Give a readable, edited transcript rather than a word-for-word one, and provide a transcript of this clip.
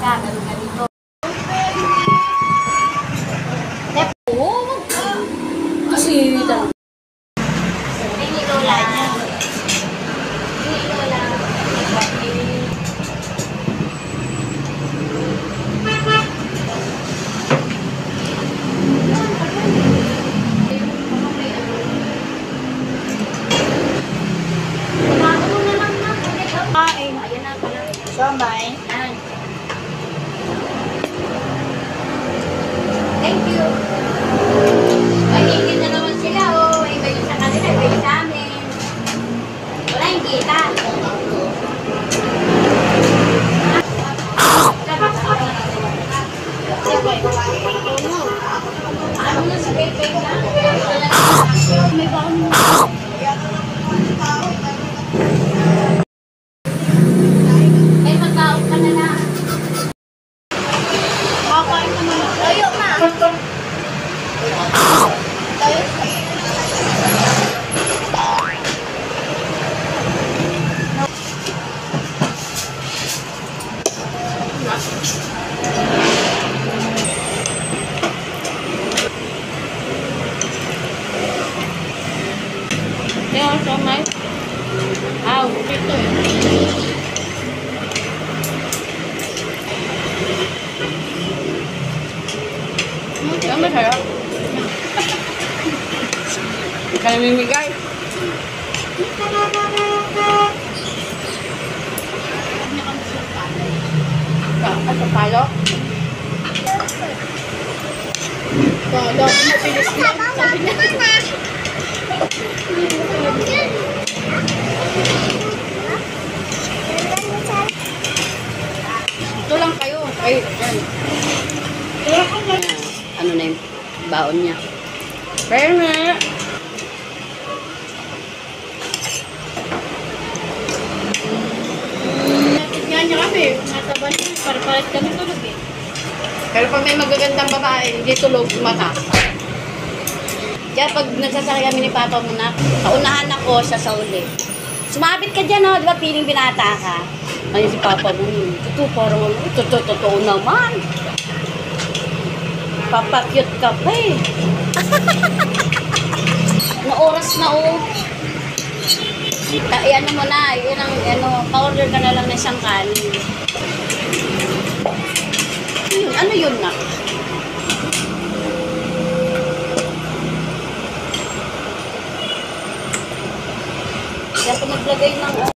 ka, ganito. Kasi talaga. Hindi lola niya. Hindi lola. Ayan na pala. Siomay. Thank you. Magiging na naman sila, oh. Iba yung sa kanila, iba yung sa amin. Wala yung kita. Ano na si Pepe na? May baon mo. May magbaon ka na na. Kakain ka naman. Tayo na. Tayo. Yung siomay. Aw, dito eh. Ang masarap. Kaya mimigay. Sa palo? Kala ko mapilis na. Sabi niya. Ito lang kayo. Ay, yan. Ano na yung baon niya. Kaya na. Natigyan niya kami. Nataba niya. Para-parat kami tulog eh. Pero pag may magagandang babae, hindi tulog mata. Kaya pag nagsasakay kami ni Papa muna, paunahan ako siya sa uli. Sumabit ka dyan, oh. Di ba piling binata ka? Ayun si Papa mo. Ito, parang totoo naman. Papa-cute ka pa eh. Na oras na oh. Ano mo na, yun ang, pa-order ka na lang ng isang kanin. Ano yun na? Kaya kung maglagay ng